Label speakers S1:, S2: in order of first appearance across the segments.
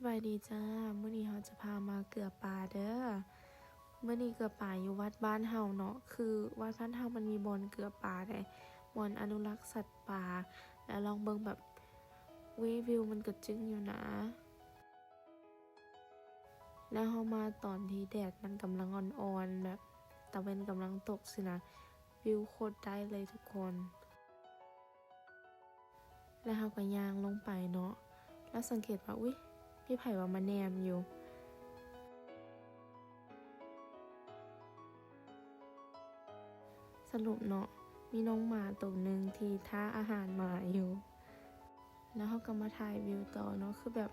S1: สบายดีจ้ามื้อนี้เราจะพามาเกลือป่าเด้อมื้อนี้เกลือป่าอยู่วัดบ้านเฮาเนาะคือวัดบ้านเฮามันมีบ่อนเกลือป่าได้บ่อนอนุรักษ์สัตว์ป่าแล้วลองเบิ่งแบบวิวมันก็จึ้งอยู่นะแล้วเฮามาตอนที่แดดมันกำลังอ่อนๆแบบตะเวนกำลังตกสินะวิวโคตรได้เลยทุกคนแล้วเฮาก็ย่างลงไปเนาะแล้วสังเกตว่าอุ๊ยพี่ไผว่ามาแนมอยู่สรุปเนาะมีน้องหมาตัวหนึ่งที่ท่าอาหารหมาอยู่แล้วเขาก็มาถ่ายวิวต่อเนาะคือแบบ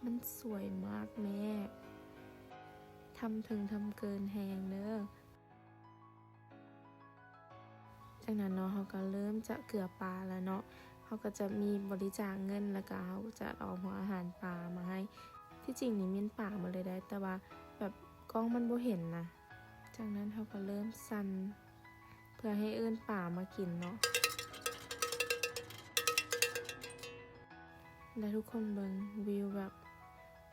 S1: มันสวยมากแม่ทำถึงทำเกินแหงเด้อจากนั้นเนาะเขาก็เริ่มจะเกลือปลาแล้วเนาะเขาก็จะมีบริจาคเงินแล้วก็เขาจะเอาหัวอาหารปลามาให้ที่จริงนี่มีป่ามาเลยได้แต่ว่าแบบกล้องมันบ่เห็นนะจากนั้นเขาก็เริ่มสั่นเพื่อให้เอิ้นป่ามากินเนาะและทุกคนเบิ่งวิวแบบ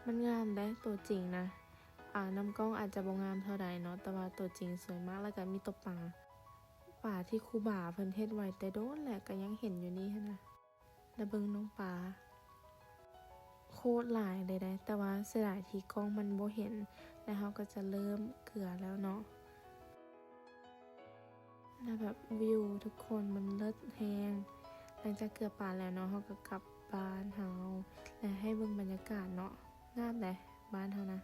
S1: มันงามได้ตัวจริงนะน้ำกล้องอาจจะบ่งามเท่าใดเนาะแต่ว่าตัวจริงสวยมากแล้วก็มีตัวป่าที่ครูบาเพิ่นเฮ็ดไว้แต่โดนแหละก็ยังเห็นอยู่นี่หั้นนะแล้วเบิ่งน้องปลาโคตรหลายเลยได้แต่ว่าเสียดายที่กล้องมันบ่เห็นแล้วเราก็จะเริ่มเกลือแล้วเนาะแล้วแบบวิวทุกคนมันเลิศแฮงหลังจากเกลือป่าแล้วเนาะเราก็กลับบ้านเฮาและให้เบิ่งบรรยากาศเนาะงามแหละบ้านเฮานะ